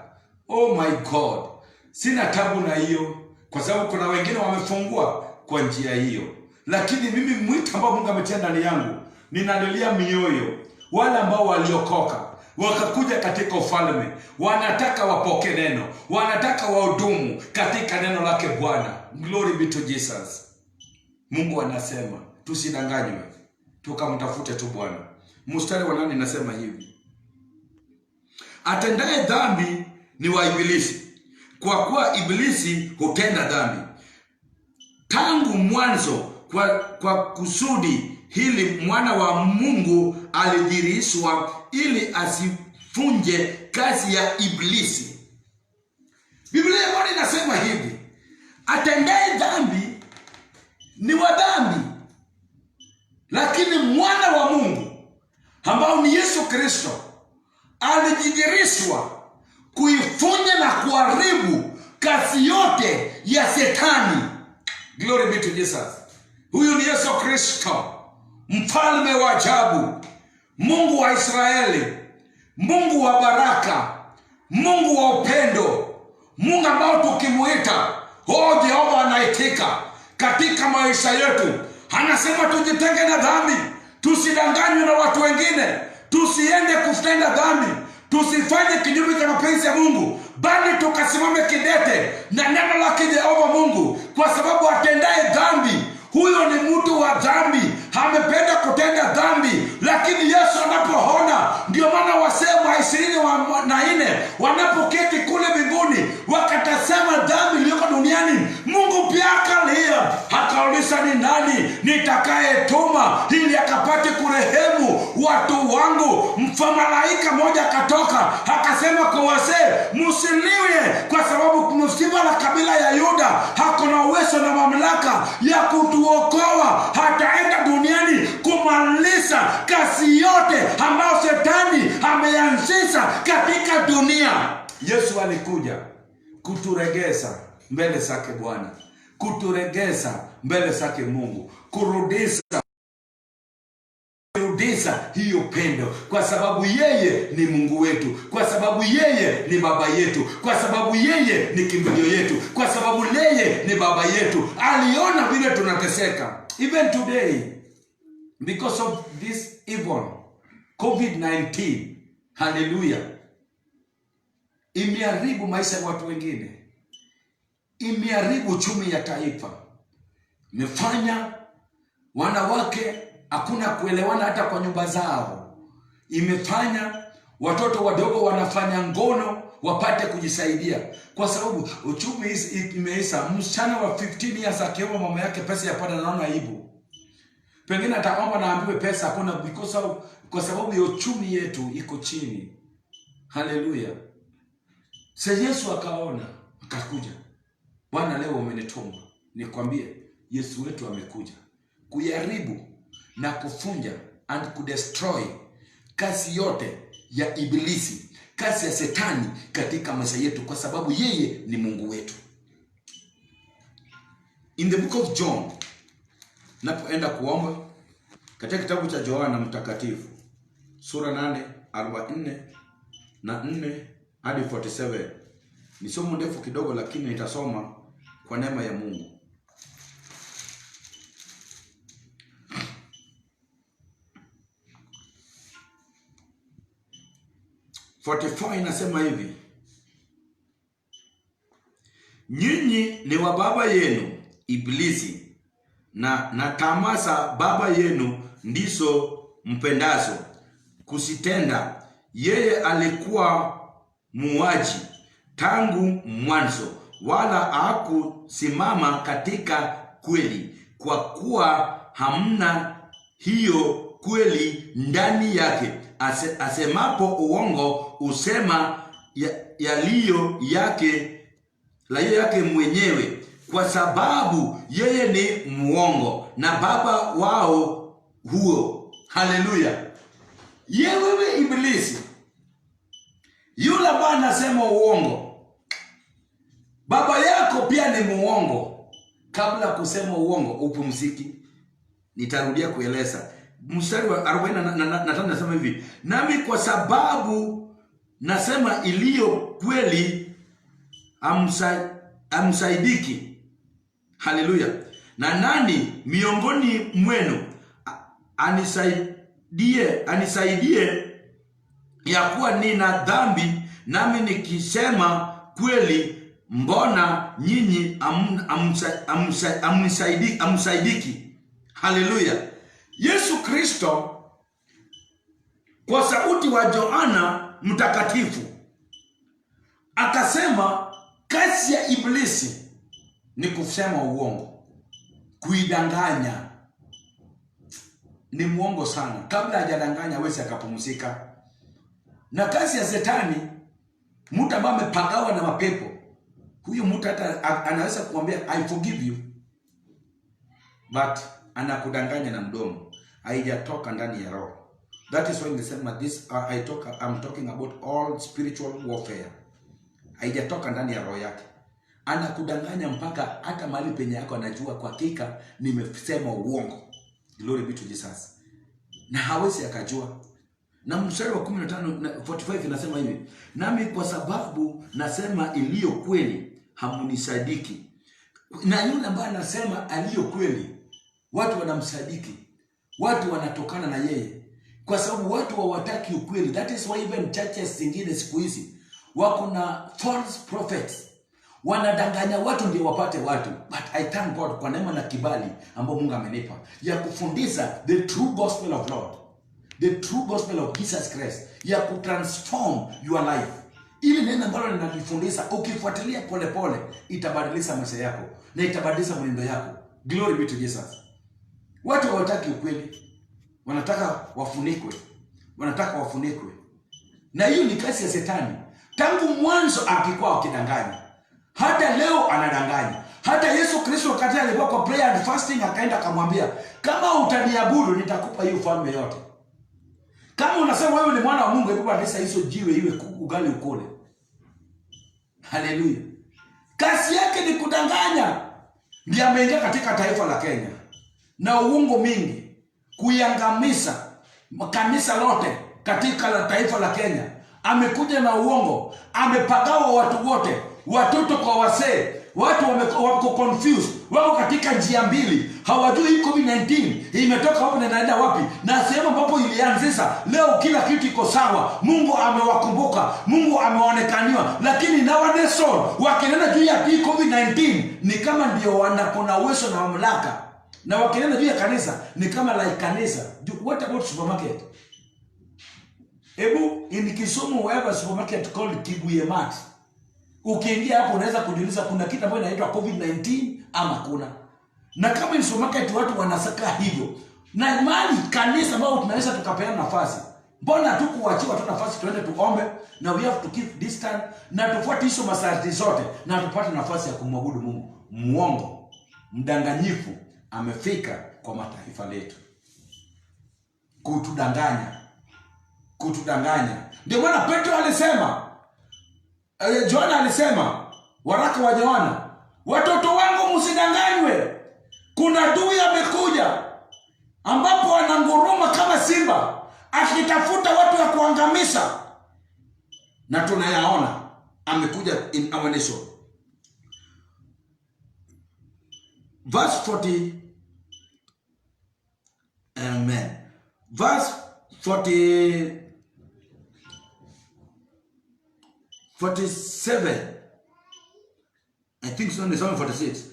Oh my God. Sina tabu na hiyo, kwa sababu kuna wengine wamefungua kwa njia hiyo. Lakini mimi mwito ambao Mungu ametia ndani yangu, ninalilia mioyo wale ambao waliokoka wakakuja katika ufalme, wanataka wapokee neno, wanataka wahudumu katika neno lake Bwana. Glory be to Jesus. Mungu anasema tusidanganywe, tukamtafute tu Bwana. Mstari wa 8 inasema hivi: "Atendaye dhambi ni wa Ibilisi, kwa kuwa Ibilisi hutenda dhambi. tangu mwanzo kwa kusudi hili mwana wa Mungu alidhihirishwa ili asifunje kazi ya Ibilisi. Biblia yetu inasema hivi, atendaye dhambi ni wa dhambi, lakini mwana wa Mungu ambao ni Yesu Kristo alijidhihirishwa kuifunja na kuharibu kazi yote ya Shetani. Glory be to Jesus. Huyu ni Yesu Kristo, mfalme wa ajabu, Mungu wa Israeli, Mungu wa baraka, Mungu wa upendo, Mungu ambao tukimuita Jehova anaitika katika maisha yetu. Anasema tujitenge na dhambi, tusidanganywe na watu wengine, tusiende kutenda dhambi, tusifanye kinyume cha mapenzi ya Mungu, bali tukasimame kidete na neno la Jehova Mungu, kwa sababu atendaye dhambi huyo ni mtu wa dhambi, amependa kutenda dhambi. Lakini Yesu anapoona, ndio maana wasema 24 wanapoketi kule mbinguni wakatasema dhambi iliyoko duniani, Mungu pia akalia, akauliza ni nani nitakayetuma ili akapate kurehemu watu wangu? Malaika mmoja akatoka akasema kwa wazee, msiliwe, kwa sababu msiba la kabila ya Yuda hakuna uwezo na mamlaka ya kutuokoa. Hataenda duniani kumaliza kazi yote ambayo Shetani ameanzisha katika dunia. Yesu alikuja kuturegeza mbele zake Bwana, kuturegeza mbele zake Mungu, kurudisha hiyo pendo, kwa sababu yeye ni Mungu wetu, kwa sababu yeye ni baba yetu, kwa sababu yeye ni kimbilio yetu, kwa sababu yeye ni baba yetu. Aliona vile tunateseka. Even today, because of this evil COVID-19, hallelujah, imeharibu maisha ya watu wengine, imeharibu uchumi ya taifa, imefanya wanawake hakuna kuelewana hata kwa nyumba zao, imefanya watoto wadogo wanafanya ngono wapate kujisaidia, kwa sababu uchumi imeisa. Msichana wa 15 years akiomba mama yake pesa yapata, naona aibu, pengine ataomba na ambiwe pesa hakuna, kwa sababu ya uchumi yetu iko chini. Haleluya. Sasa Yesu akaona, akakuja. Bwana, leo umenituma nikwambie, Yesu wetu amekuja kuyaribu na kufunja and kudestroy kazi yote ya Ibilisi, kazi ya Shetani katika maisha yetu, kwa sababu yeye ni Mungu wetu. In the book of John, napoenda kuomba katika kitabu cha Yohana Mtakatifu sura 8:44 hadi 47. Ni somo ndefu kidogo, lakini nitasoma kwa neema ya Mungu. 44 inasema hivi: nyinyi ni wa baba yenu Ibilisi, na tamaa za baba yenu ndizo mpendazo kuzitenda. Yeye alikuwa muuaji tangu mwanzo, wala hakusimama katika kweli, kwa kuwa hamna hiyo kweli ndani yake. Asemapo uongo usema yaliyo yake mwenyewe, kwa sababu yeye ni muongo na baba wao huo. Haleluya. Wewe Ibilisi, yule ambaye anasema uongo, baba yako pia ni muongo. Kabla kusema uongo upumziki. Nitarudia kueleza. Mstari wa 45 nasema hivi: nami kwa sababu nasema iliyo kweli amsaidiki. Haleluya. Na nani miongoni mwenu anisaidie ya kuwa nina dhambi, nami nikisema kweli, mbona nyinyi amsaidiki? Haleluya. Yesu Kristo kwa sauti wa Yohana Mtakatifu akasema kazi ya Ibilisi ni kusema uongo. kuidanganya. Ni muongo sana. Kabla hajadanganya hawezi akapumzika. Na kazi ya Shetani, mtu ambaye amepagawa na mapepo, huyu mtu hata anaweza kuambia I forgive you, but anakudanganya na mdomo, haijatoka ndani ya roho. That is why nimesema this I'm talking about all spiritual warfare. Haijatoka ndani ya roho yake. Anakudanganya mpaka hata mahali penye yako anajua kwa hakika nimesema uongo. Glory be to Jesus. Na hawezi akajua. Na mstari wa 15:45 inasema hivi, nami kwa sababu nasema iliyo kweli hamunisadiki. Na yule ambaye anasema aliyo kweli, watu wanamsadiki, watu wanatokana na yeye, kwa sababu watu hawataki ukweli. That is why even churches zingine siku hizi wako na false prophets, wanadanganya watu ndio wapate watu. But I thank God kwa neema na kibali ambao Mungu amenipa ya kufundisha the true gospel of Lord, the true gospel of Jesus Christ, ya kutransform your life. Ili neno ambalo ninalifundisha ukifuatilia pole pole itabadilisha maisha yako na itabadilisha mwenendo yako. Glory be to Jesus. Watu hawataki ukweli, wanataka wafunikwe, wanataka wafunikwe. Na hiyo ni kazi ya Shetani. Tangu mwanzo akikuwa akidanganya, hata leo anadanganya. Hata Yesu Kristo wakati alikuwa kwa prayer and fasting akaenda akamwambia, kama utaniabudu nitakupa hiyo ufalme yote. Kama unasema wewe ni mwana wa Mungu, hebu badilisha hizo jiwe iwe ugali ukole. Haleluya. Kazi yake ni kudanganya. Ndiye ameingia katika taifa la Kenya na uongo mingi, kuiangamiza kanisa lote katika la taifa la Kenya. Amekuja na uongo, amepagawa watu wote, watoto kwa wasee. Watu wako confused, wako katika njia mbili, hawajui hii COVID-19 imetoka wapi na inaenda wapi, na sehemu ambapo ilianzisha. Leo kila kitu iko sawa, Mungu amewakumbuka, Mungu ameonekaniwa, lakini nowadays wakinena juu ya hii COVID-19 ni kama ndio wanakona uwezo na mamlaka, na wakinena juu ya kanisa ni kama like kanisa. What about supermarket? Ebu in Kisumu we have a supermarket called Kibuye Mart. Ukiingia hapo unaweza kujiuliza kuna kitu ambacho inaitwa COVID-19 ama kuna. Na kama ni supermarket watu wanasaka hivyo, na mali kanisa ambao tunaweza tukapeana nafasi, mbona hatukuachiwa tu nafasi tuende tuombe, na we have to keep distance na tufuate hizo masharti zote na tupate nafasi ya kumwabudu Mungu? Muongo, mdanganyifu amefika kwa mataifa letu kutudanganya. Ndio maana Petro alisema, Yohana alisema, waraka wa Yohana, watoto wangu msidanganywe, kuna adui amekuja ambapo ananguruma kama simba akitafuta watu wa kuangamiza, na tunayaona amekuja in our nation. Verse 40, amen. Verse 47, I think so, ni 46,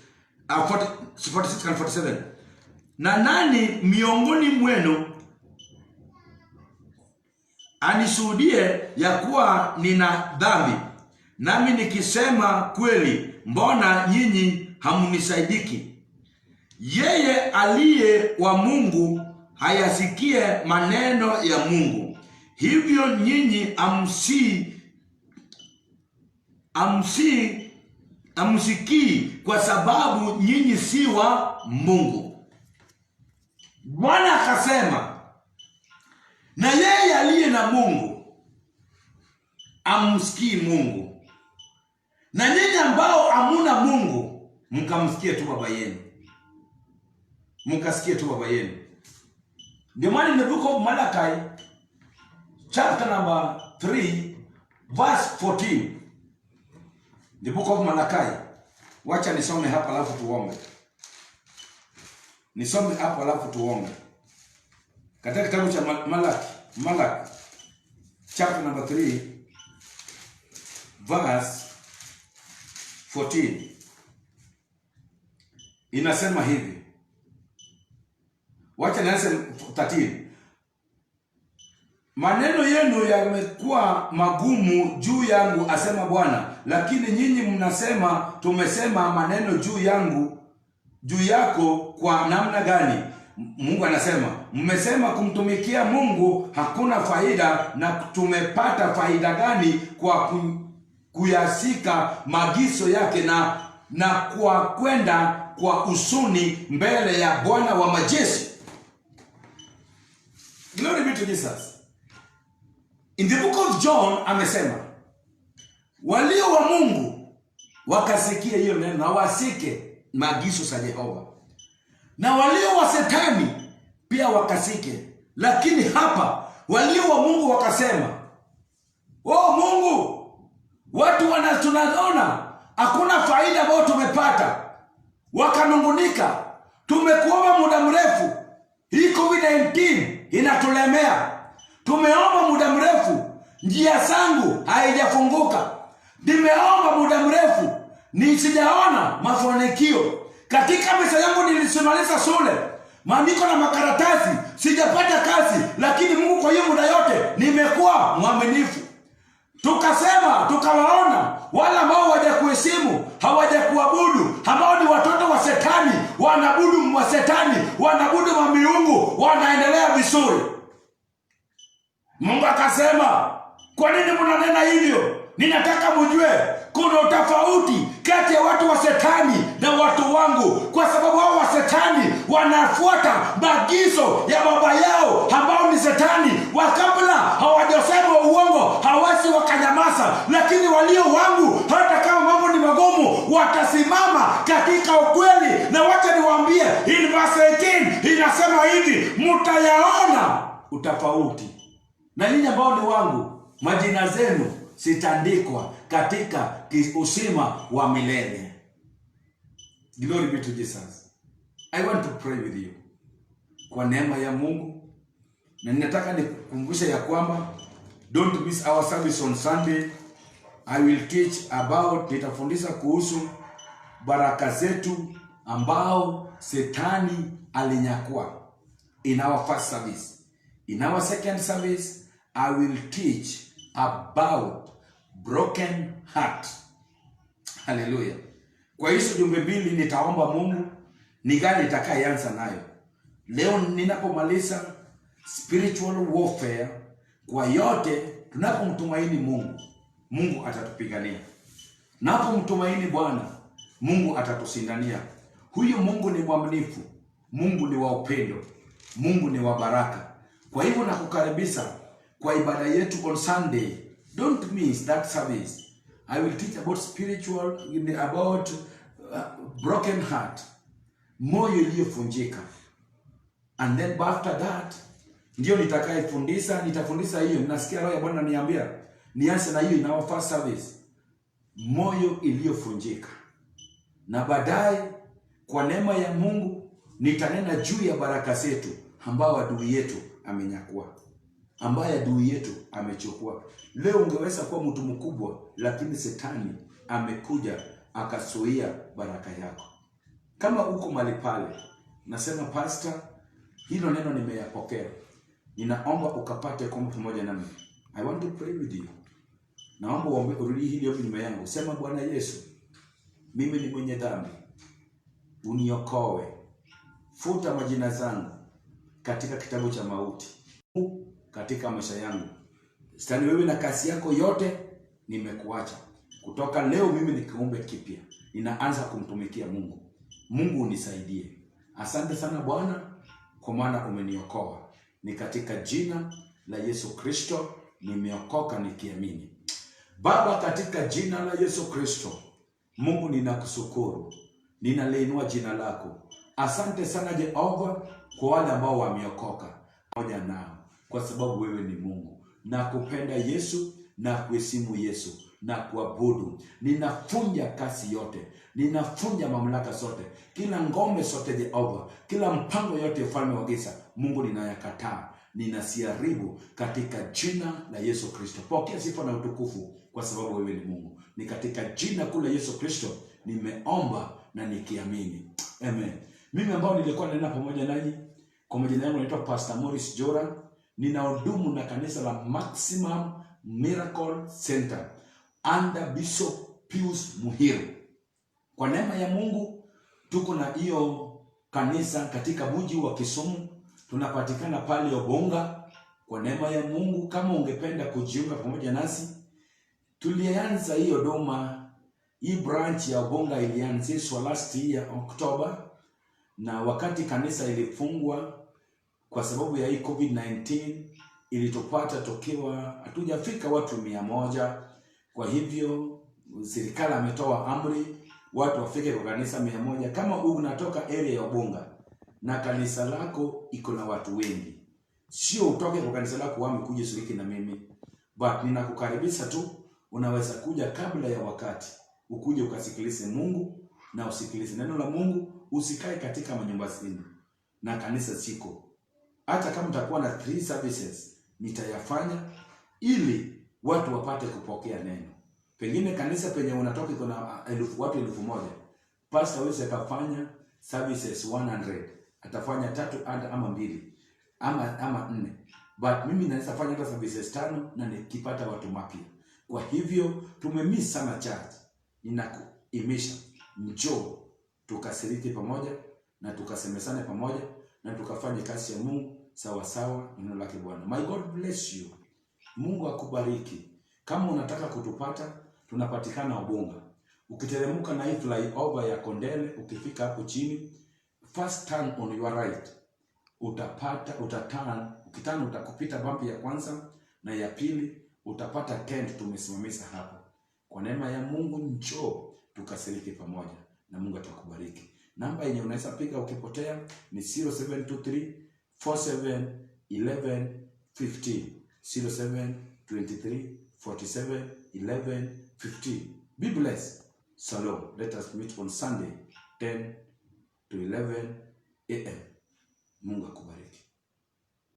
46 and 47. Na nani miongoni mwenu anishuhudie ya kuwa nina dhambi, nami nikisema kweli, mbona nyinyi hamunisadiki? Yeye aliye wa Mungu hayasikie maneno ya Mungu, hivyo nyinyi amsikii kwa sababu nyinyi si wa Mungu. Bwana akasema, na yeye aliye na Mungu amsikii Mungu, na nyinyi ambao hamuna Mungu mkamsikie tu baba yenu, mkasikie tu baba yenu. Ndio maana in the book of Malachi chapter number 3 verse 14, the book of Malachi. Wacha nisome hapa alafu tuombe. Nisome hapa alafu tuombe. Katika kitabu cha Malachi chapter number 3 verse 14 inasema hivi. Wacha nianze 13. Maneno yenu yamekuwa magumu juu yangu, asema Bwana, lakini nyinyi mnasema tumesema maneno juu yangu juu yako kwa namna gani? Mungu anasema, mmesema kumtumikia Mungu hakuna faida, na tumepata faida gani kwa kuyasika maagizo yake na kwa kwenda kwa usuni mbele ya Bwana wa majeshi? Glory be to Jesus. In the book of John amesema, walio wa Mungu wakasikia hiyo neno na wasike maagizo za Jehova, na walio wa Shetani pia wakasike. Lakini hapa walio wa Mungu wakasema, oh Mungu, watu tunaona hakuna faida ambayo tumepata. Wakanungunika, tumekuomba muda mrefu, hii COVID-19 inatulemea. Tumeomba muda mrefu, njia zangu haijafunguka. Nimeomba muda mrefu, sijaona mafanikio. Katika maisha yangu nilisimaliza shule, maandiko na makaratasi, sijapata kazi, lakini Mungu kwa hiyo muda yote nimekuwa mwaminifu. Tukasema, tukawaona wala ambao hawajakuheshimu, hawajakuabudu, ambao ni watoto wa Shetani, wanaabudu wa Shetani, wanaabudu wa miungu, wanaendelea vizuri. Mungu akasema, kwa nini mnanena hivyo? Ninataka mjue kuna utofauti kati ya watu wa Shetani na watu wangu, kwa sababu hao wa Shetani wanafuata maagizo ya baba yao ambao ni Shetani. Wakabla hawajasema uongo hawasi wakanyamaza, lakini walio wangu hata kama mambo ni magumu watasimama katika ukweli. Na wacha niwaambie, in verse 18 inasema hivi, mtayaona utofauti. Na ninyi ambao ni wangu, majina zenu sitaandikwa katika uzima wa milele. Glory be to Jesus. I want to pray with you kwa neema ya Mungu, na ninataka nikukumbusha ya kwamba don't miss our service on Sunday. I will teach about, nitafundisha kuhusu baraka zetu ambao Shetani alinyakua in our first service. In our second service, I will teach about broken heart. Hallelujah. Kwa hizo jumbe mbili nitaomba Mungu ni gani nitakayeanza nayo. Leo ninapomaliza spiritual warfare, kwa yote tunapomtumaini Mungu, Mungu atatupigania. Tunapomtumaini Bwana, Mungu atatusindania. Huyu Mungu ni mwaminifu, Mungu ni wa upendo, Mungu ni wa baraka. Kwa hivyo nakukaribisha kwa ibada yetu on Sunday. Don't miss that service. I will teach about spiritual, about broken heart, moyo iliyovunjika. And then after that, ndio nitafundisha hiyo. Nasikia roho ya Bwana ananiambia nianze na hiyo in our first service, moyo iliyovunjika. Na baadaye kwa neema ya Mungu nitanena juu ya baraka zetu ambao adui yetu amenyakua, ambaye adui yetu amechukua. Leo ungeweza kuwa mtu mkubwa, lakini Shetani amekuja akazuia baraka yako. Kama uko mahali pale, nasema pastor, hilo neno nimeyapokea, ninaomba ukapate kwa pamoja nami. I want to pray with you. Naomba urudi hili ombi nyuma yangu. Sema, Bwana Yesu, mimi ni mwenye dhambi, uniokoe, futa majina zangu katika kitabu cha mauti katika maisha yangu. Sitani wewe na kasi yako yote nimekuacha. Kutoka leo mimi ni kiumbe kipya. Ninaanza kumtumikia Mungu. Mungu unisaidie. Asante sana Bwana kwa maana umeniokoa. Ni katika jina la Yesu Kristo nimeokoka nikiamini. Baba, katika jina la Yesu Kristo, Mungu ninakushukuru. Ninaliinua jina lako. Asante sana Jehova kwa wale ambao wameokoka pamoja nao, kwa sababu wewe ni Mungu. Nakupenda Yesu, na kuheshimu Yesu, na kuabudu. Ninafunja kasi yote, ninafunja mamlaka zote, kila ngome zote Jehova, kila mpango yote ufalme wa giza, Mungu ninayakataa, ninasiharibu katika jina la Yesu Kristo. Pokea sifa na utukufu kwa sababu wewe ni Mungu. Ni katika jina kuu la Yesu Kristo nimeomba na nikiamini. Amen. Mimi ambao nilikuwa nena pamoja nanyi, kwa majina yangu naitwa Pastor Morris Jora. Ninahudumu na kanisa la Maximum Miracle Center under Bishop Pius Muhiru. Kwa neema ya Mungu tuko na hiyo kanisa katika mji wa Kisumu. Tunapatikana pale Obonga. Kwa neema ya Mungu, kama ungependa kujiunga pamoja nasi, tulianza hiyo Doma, hii branch ya Obonga ilianzishwa last year October, na wakati kanisa ilifungwa kwa sababu ya hii COVID-19 ilitupata tokiwa hatujafika watu 100. Kwa hivyo serikali ametoa amri watu wafike kwa kanisa 100. Kama unatoka area ya Obonga na kanisa lako iko na watu wengi, sio utoke kwa kanisa lako wame kuja shiriki na mimi, but ninakukaribisha tu, unaweza kuja kabla ya wakati, ukuje ukasikilize Mungu na usikilize neno la Mungu, usikae katika manyumba zenu na kanisa siko. Hata kama utakuwa na 3 services nitayafanya ili watu wapate kupokea neno. Pengine kanisa penye unatoka iko na watu 1000, pastor hawezi akafanya services 100, atafanya 3 ama 2 ama 4, but mimi naweza fanya hata services 5 na nikipata watu mapya. Kwa hivyo tumemiss sana church. Ninakuimisha, njoo tukashiriki pamoja na tukasemesane pamoja na tukafanye kazi ya Mungu sawa sawa neno lake Bwana. My God bless you. Mungu akubariki. Kama unataka kutupata, tunapatikana Obonga. Ukiteremka na hii flyover ya Kondele, ukifika hapo chini, first turn on your right, ukitana utakupita bump ya kwanza na ya pili, utapata tent tumesimamisha hapo. Kwa neema ya Mungu, njoo tukashiriki pamoja na Mungu atakubariki. Namba yenye unaweza piga ukipotea ni 0723 47 11 15, 0723 47 11 15. Be blessed. Shalom. Let us meet on Sunday 10 to 11 a.m. Mungu akubariki.